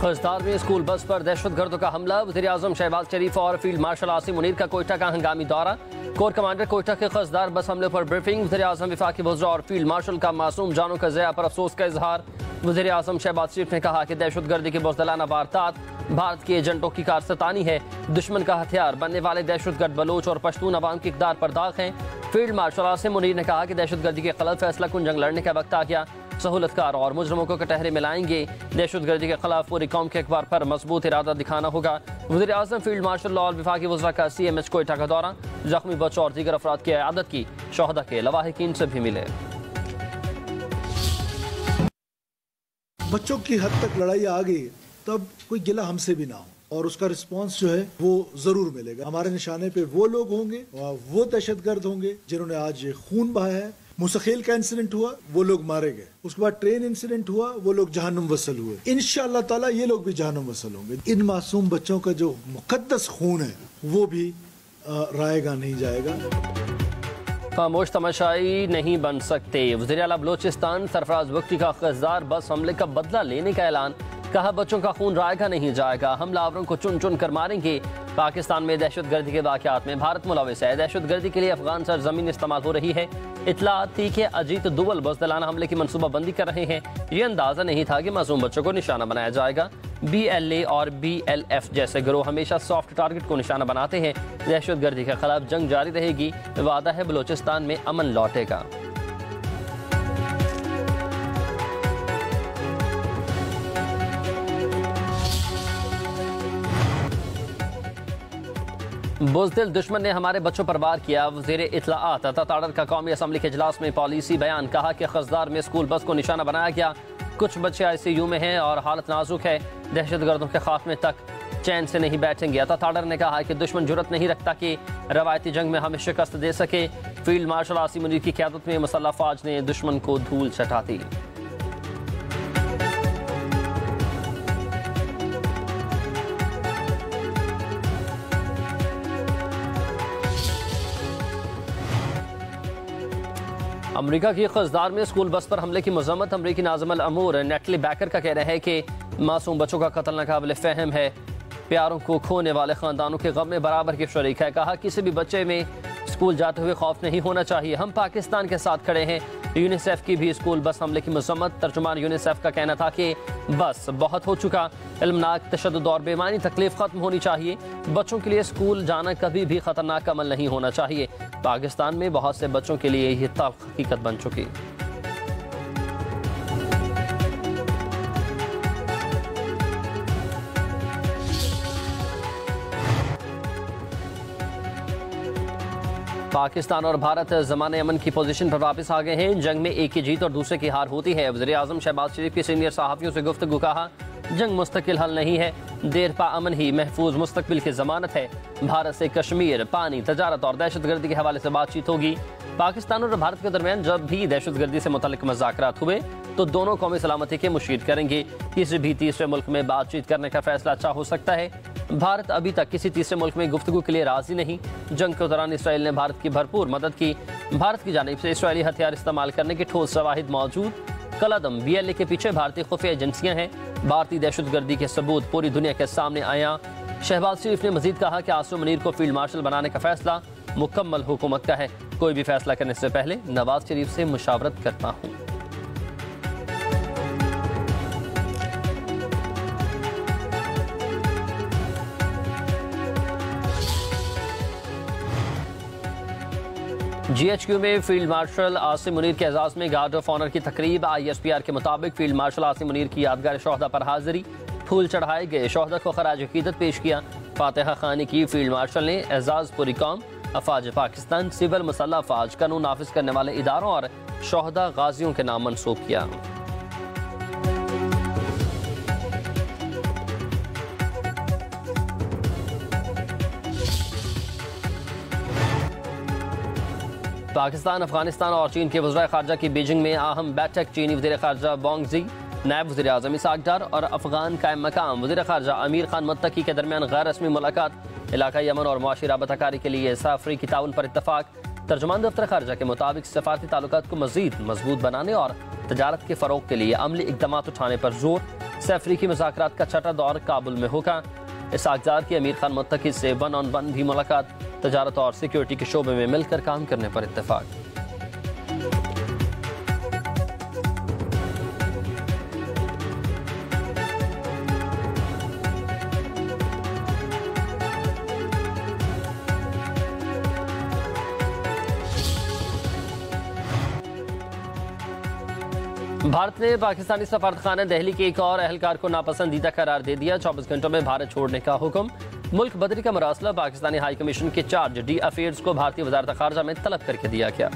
खजदार में school bus पर दहशतगर्दों का हमला। वज़ीर-ए-आज़म शहबाज शरीफ और फील्ड मार्शल आसिम मुनीर का कोयटा का हंगामी दौरा। कोर कमांडर कोयटा के खजदार बस हमले पर ब्रीफिंग। वज़ीर-ए-आज़म वफाकी वज़रा और फील्ड मार्शल का मासूम जानों का ज़िया पर अफसोस का इजहार। वज़ीर-ए-आज़म शहबाज शरीफ ने कहा कि दहशतगर्दी की बुज़दिलाना वारदात भारत के एजेंटों की कारस्तानी है। दुश्मन का हथियार बनने वाले दहशतगर्द बलोच और पश्तून अवाम की इक़दार पर दाग हैं। फील्ड मार्शल आसिम मुनीर ने कहा कि दहशतगर्दी के खिलाफ फैसला कुन जंग लड़ने का वक्त आ गया। सहूलतकार और मुजरमों को कटहरे मिलाएंगे। दहशतगर्दी के खिलाफ पूरी कौम के एक बार पर मजबूत इरादा दिखाना होगा। वज़ीर-ए-आज़म फील्ड मार्शल और वफाकी वज़रा का CMH कोयटा का दौरा। जख्मी बच्चों और दीगर अफराद की इयादत की। शोहदा के लवाहिकीन से भी मिले। बच्चों की हद तक लड़ाई आ गई तब कोई गिला हमसे भी ना हो और उसका रिस्पांस जो है वो जरूर मिलेगा। हमारे निशाने पे वो लोग होंगे और वो दहशतगर्द होंगे जिन्होंने आज खून बहाया है। मुस्तकिल का इंसिडेंट हुआ, वो लोग मारे गए। उसके बाद ट्रेन इंसिडेंट हुआ, वो लोग जहन्नुम वसल हुए। इंशाअल्लाह ताला ये लोग भी जहन्नुम वसल होंगे। इन मासूम बच्चों का जो मुकद्दस खून है वो भी रायगा नहीं जाएगा। खामोश तमाशाई नहीं बन सकते। वज़ीर आला बलोचिस्तान सरफराज बख्शी का खजदार बस हमले का बदला लेने का ऐलान। कहा बच्चों का खून रायगा नहीं जाएगा, हमलावरों को चुन चुन कर मारेंगे। पाकिस्तान में दहशतगर्दी के वाक़यात में भारत मुलविस है। दहशतगर्दी के लिए अफगान सरजमीन इस्तेमाल हो रही है। इत्तलात थी कि अजीत दुवल बुज़दिलाना हमले की मनसूबाबंदी कर रहे हैं। ये अंदाज़ा नहीं था कि मासूम बच्चों को निशाना बनाया जाएगा। BLA और BLF जैसे गिरोह हमेशा सॉफ्ट टारगेट को निशाना बनाते हैं। दहशतगर्दी के खिलाफ जंग जारी रहेगी। वादा है बलोचिस्तान में अमन लौटेगा। बुज़दिल दुश्मन ने हमारे बच्चों पर वार किया। वज़ीर इत्तलाआत अता ताड़र का कौमी असम्बली के इजलास में पॉलिसी बयान। कहा कि खजदार में स्कूल बस को निशाना बनाया गया। कुछ बच्चे ICU में हैं और हालत नाजुक है। दहशतगर्दों के खात्मे तक चैन से नहीं बैठेंगे। अता ताड़र ने कहा कि दुश्मन जुर्रत नहीं रखता कि रवायती जंग में हमें शिकस्त दे सके। फील्ड मार्शल आसिम मुनीर की क़यादत में मुसल्लह फ़ौज ने दुश्मन को धूल चटा दी। अमरीका की खजदार में स्कूल बस पर हमले की मजम्मत। अमरीकी नाज़िम अल अमूर नेटली बैकर का कहना है कि मासूम बच्चों का कत्ल नाकाबिल फ़हम है। प्यारों को खोने वाले ख़ानदानों के गम में बराबर की शरीक है। कहा किसी भी बच्चे में स्कूल जाते हुए खौफ नहीं होना चाहिए। हम पाकिस्तान के साथ खड़े हैं। यूनिसेफ की भी स्कूल बस हमले की मजम्मत। तर्जुमान यूनिसेफ का कहना था कि बस बहुत हो चुका। इल्मनाक तशद्दुद और बेमानी तकलीफ खत्म होनी चाहिए। बच्चों के लिए स्कूल जाना कभी भी खतरनाक अमल नहीं होना चाहिए। पाकिस्तान में बहुत से बच्चों के लिए यह तल्ख हकीकत बन चुकी। पाकिस्तान और भारत ज़माने अमन की पोजीशन पर वापस आ गए हैं। जंग में एक की जीत और दूसरे की हार होती है। वज़ीर-ए-आज़म शहबाज शरीफ के सीनियर सहाफ़ियों से गुफ्तगू। कहा जंग मुस्तकिल हल नहीं है, देर पा अमन ही महफूज मुस्तकबिल की ज़मानत है। भारत से कश्मीर, पानी, तजारत और दहशतगर्दी के हवाले से बातचीत होगी। पाकिस्तान और भारत के दरमियान जब भी दहशतगर्दी से मुतल्लिक मज़ाकरात हुए तो दोनों कौमी सलामती के मुशीर करेंगे। किसी भी तीसरे मुल्क में बातचीत करने का फैसला अच्छा हो सकता है। भारत अभी तक किसी तीसरे मुल्क में गुफ्तगू के लिए राजी नहीं। जंग के दौरान इसराइल ने भारत की भरपूर मदद की। भारत की जानिब से इसराइली हथियार इस्तेमाल करने के ठोस शवाहिद मौजूद। कलअदम BLA के पीछे भारतीय खुफिया एजेंसियां हैं। भारतीय दहशतगर्दी के सबूत पूरी दुनिया के सामने आया। शहबाज शरीफ ने मजीद कहा कि आसिम मुनीर को फील्ड मार्शल बनाने का फैसला मुकम्मल हुकूमत का है। कोई भी फैसला करने से पहले नवाज शरीफ से मुशावरत करता हूँ। GHQ में फील्ड मार्शल आसिम मुनीर के एजाज़ में गार्ड ऑफ ऑनर की तकरीब। ISPR के मुताबिक फील्ड मार्शल आसिम मुनीर की यादगार शोहदा पर हाजिरी, फूल चढ़ाए गए। शोहदा को खराज अकीदत पेश किया। फातिहा खानी की। फील्ड मार्शल ने एजाज़ पूरी कौम, अफवाज पाकिस्तान, सिविल मुसल्लह अफवाज, कानून नाफिज करने वाले इदारों और शोहदा गाजियों के नाम मंसूब किया। पाकिस्तान, अफगानिस्तान और चीन के वज़ीर ख़ारजा की बीजिंग में अहम बैठक। चीनी वज़ीर ख़ारजा वांग ज़ी, नायब वज़ीर आज़म इसाक डार और अफगान कायम मकाम वज़ीर ख़ारजा अमीर खान मुत्तकी के दरमियान गैर रस्मी मुलाकात। इलाकाई अमन और मुआशी राबताकारी के लिए साफरी की ताउन पर इत्तफाक। तर्जुमान दफ्तर ख़ारजा के मुताबिक सफारती ताल्लुकात को मज़ीद मजबूत बनाने और तजारत के फ़रोग के लिए अमली इक़दाम उठाने पर जोर। अफ्रीकी मुज़ाकरात का छठा दौर काबुल में होगा। इसाक़ की अमीर खान मुत्तकी से 1-on-1 भी मुलाकात। तजारत और सिक्योरिटी के शोबे में मिलकर काम करने पर इत्तेफाक। भारत ने पाकिस्तानी सफारतखाना दिल्ली के एक और अहलकार को नापसंदीदा करार दे दिया। 24 घंटों में भारत छोड़ने का हुक्म। मुल्क बदरी का मरासला पाकिस्तानी हाई कमीशन के चार्ज डी अफेयर्स को भारतीय वजारत खारजा में तलब करके दिया गया।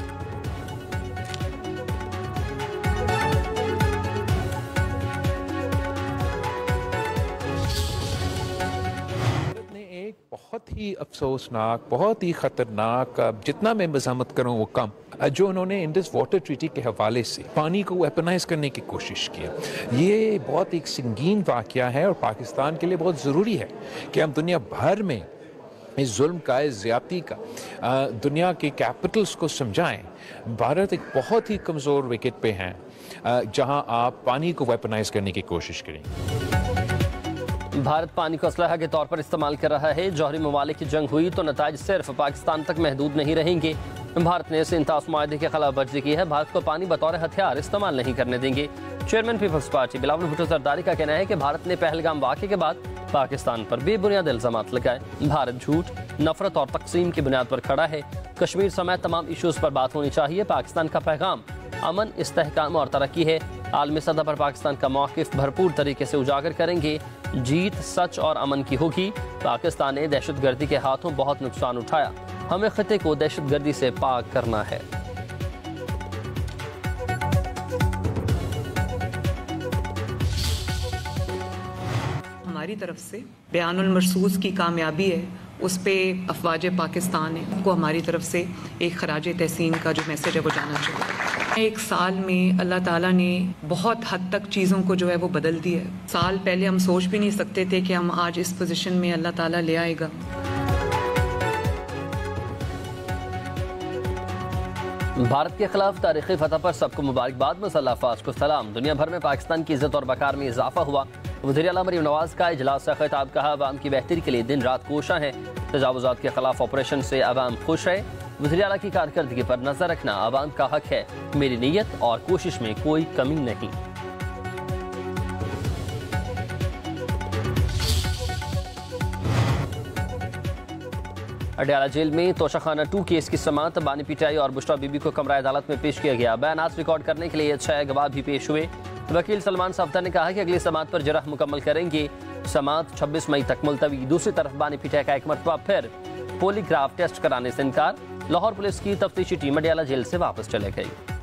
बहुत ही अफसोसनाक, बहुत ही ख़तरनाक, जितना मैं मज़ामत करूँ वो कम, जो उन्होंने इंडस वाटर ट्रीटी के हवाले से पानी को वेपनाइज करने की कोशिश की। ये बहुत एक संगीन वाक़या है और पाकिस्तान के लिए बहुत ज़रूरी है कि हम दुनिया भर में इस जुल्म का, इस ज़्यादती का, दुनिया के कैपिटल्स को समझाएं। भारत एक बहुत ही कमज़ोर विकेट पे हैं जहां आप पानी को वेपनाइज करने की कोशिश करें। भारत पानी को असलहा के तौर पर इस्तेमाल कर रहा है। जौहरी ममालिक की जंग हुई तो नताइज सिर्फ पाकिस्तान तक महदूद नहीं रहेंगे। भारत ने सिंतास मुआहदे के खिलाफ वर्जी की है। भारत को पानी बतौर हथियार इस्तेमाल नहीं करने देंगे। Chairman peoples party Bilawal Bhutto Zardari का कहना है कि भारत ने पहलगाम वाक़े के बाद पाकिस्तान पर बेबुनियाद इल्जामात लगाए। भारत झूठ, नफरत और तकसीम की बुनियाद पर खड़ा है। कश्मीर समेत तमाम इशूज़ पर बात होनी चाहिए। पाकिस्तान का पैगाम अमन, इस्तेहकाम और तरक्की है। आलमी सतह पर पाकिस्तान का मौक़िफ़ भरपूर तरीके से उजागर करेंगे। जीत सच और अमन की होगी। पाकिस्तान ने दहशतगर्दी के हाथों बहुत नुकसान उठाया। हमें खिते को दहशतगर्दी से पाक करना है। हमारी तरफ से बयानुल मरसूस की कामयाबी है, उस पे अफवाज पाकिस्तान है को हमारी तरफ से एक खराज तहसीन का जो मैसेज है वो जाना चाहिए। एक साल में अल्लाह ताला ने बहुत हद तक चीज़ों को जो है वो बदल दिया है। साल पहले हम सोच भी नहीं सकते थे कि हम आज इस पोजीशन में अल्लाह ताला ले आएगा। भारत के खिलाफ तारीखी फतह पर सबको मुबारकबाद, मसल्ला अफवाज को सलाम। दुनिया भर में पाकिस्तान की इज्जत और वकार में इजाफा हुआ। वज़ीर आला मरीम नवाज का इजलास से खिताब, कहा अवाम की बेहतरी के लिए दिन रात कोशा है। तजावुज़ात के खिलाफ ऑपरेशन से अवाम खुश है। वज़ीर आला की कारकर्दगी पर नजर रखना अवाम का हक है। मेरी नीयत और कोशिश में कोई कमी नहीं। अडयाला जेल में तोशाखाना 2 केस की समाअत, बानी पिटाई और बुशरा बीबी को कमरा अदालत में पेश किया गया। बयानात रिकॉर्ड करने के लिए 6 गवाह भी पेश हुए। वकील सलमान सफ्दर ने कहा कि अगली समाअत पर जरह मुकम्मल करेंगे। समाअत 26 मई तक मुलतवी। दूसरी तरफ बानी पिटाई का एक मरतबा फिर पॉलीग्राफ टेस्ट कराने से इनकार। लाहौर पुलिस की तफ्तीशी टीम अडयाला जेल से वापस चले गई।